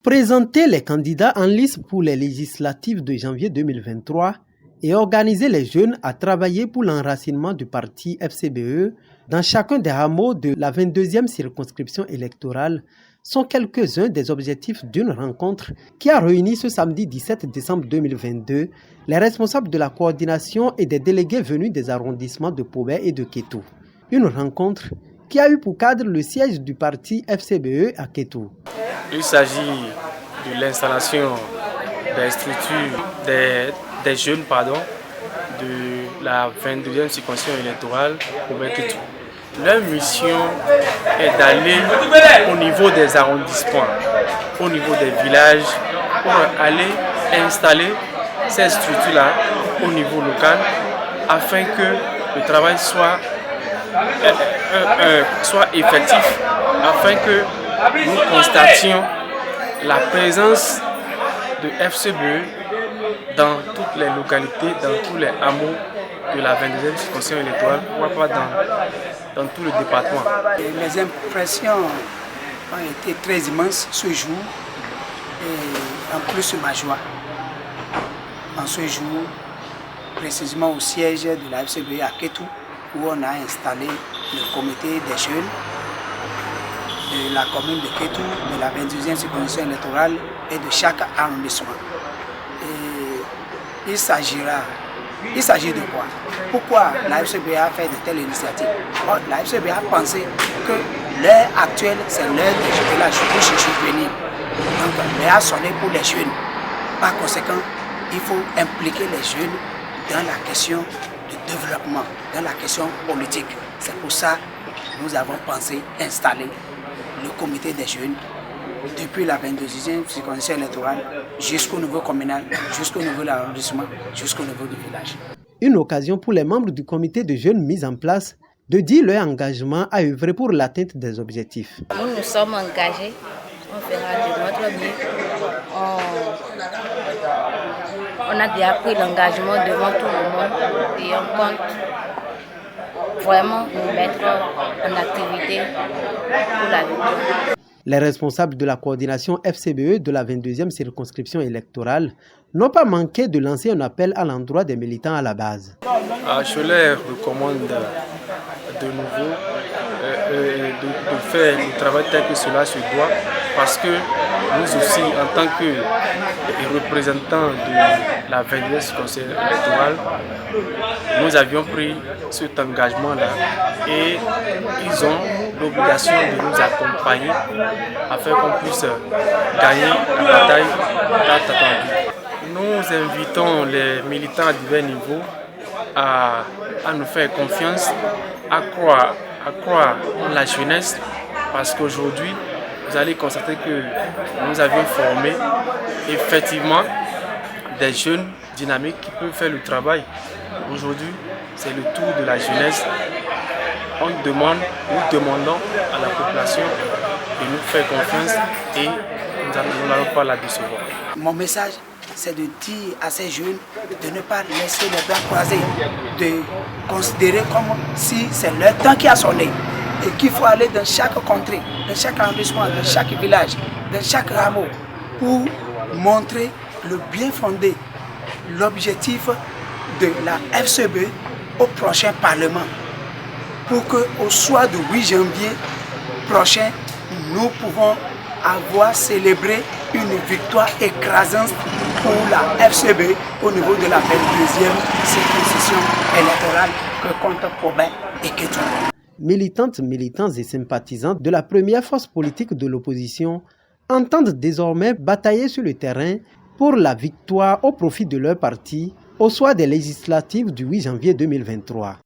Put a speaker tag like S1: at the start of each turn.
S1: Présenter les candidats en lice pour les législatives de janvier 2023 et organiser les jeunes à travailler pour l'enracinement du parti FCBE dans chacun des hameaux de la 22e circonscription électorale sont quelques-uns des objectifs d'une rencontre qui a réuni ce samedi 17 décembre 2022 les responsables de la coordination et des délégués venus des arrondissements de Pobé et de Kétou. Une rencontre qui a eu pour cadre le siège du parti FCBE à Kétou.
S2: Il s'agit de l'installation des structures des jeunes de la 22e circonscription électorale au Kétou. Leur mission est d'aller au niveau des arrondissements, au niveau des villages, pour aller installer ces structures-là au niveau local afin que le travail soit effectif, afin que nous constations la présence de FCBE dans toutes les localités, dans tous les hameaux de la 22e circonscription électorale, pourquoi pas dans tout le département.
S3: Les impressions ont été très immenses ce jour et en plus ma joie. En ce jour, précisément au siège de la FCBE à Kétou, où on a installé le comité des jeunes de la commune de Kétou, de la 22e circonscription électorale et de chaque arrondissement. Et il s'agit de quoi? Pourquoi la FCBE a fait de telles initiatives? La FCBE a pensé que l'heure actuelle, c'est l'heure de la juvenile. Donc l'heure a sonné pour les jeunes. Par conséquent, il faut impliquer les jeunes dans la question de développement, dans la question politique. C'est pour ça que nous avons pensé installer le comité des jeunes depuis la 22e circonscription électorale jusqu'au niveau communal, jusqu'au niveau de l'arrondissement, jusqu'au niveau du village.
S1: Une occasion pour les membres du comité de jeunes mis en place de dire leur engagement à œuvrer pour l'atteinte des objectifs.
S4: Nous sommes engagés, on fera de notre mieux. On a déjà pris l'engagement devant tout le monde et on compte vraiment nous mettre en activité pour la victoire.
S1: Les responsables de la coordination FCBE de la 22e circonscription électorale n'ont pas manqué de lancer un appel à l'endroit des militants à la base.
S2: Je leur recommande de nouveau de faire le travail tel que cela se doit, parce que nous aussi, en tant que représentants de la 22e circonscription électorale, nous avions pris cet engagement-là et ils ont l'obligation de nous accompagner afin qu'on puisse gagner la bataille attendue. Nous invitons les militants à divers niveaux à nous faire confiance, à croire en la jeunesse, parce qu'aujourd'hui, vous allez constater que nous avions formé effectivement des jeunes dynamiques qui peuvent faire le travail. Aujourd'hui, c'est le tour de la jeunesse. Nous demandons à la population de nous faire confiance et nous n'allons pas la décevoir.
S3: Mon message, c'est de dire à ces jeunes de ne pas laisser les bras croisés, de considérer comme si c'est leur temps qui a sonné et qu'il faut aller dans chaque contrée, dans chaque arrondissement, dans chaque village, dans chaque rameau pour montrer le bien fondé, l'objectif de la FCBE au prochain Parlement, pour qu'au soir du 8 janvier prochain, nous pouvons avoir célébré une victoire écrasante pour la FCBE au niveau de la 22e circonscription électorale que compte Pobé et Kétou.
S1: Militantes, militants et sympathisants de la première force politique de l'opposition entendent désormais batailler sur le terrain pour la victoire au profit de leur parti au soir des législatives du 8 janvier 2023.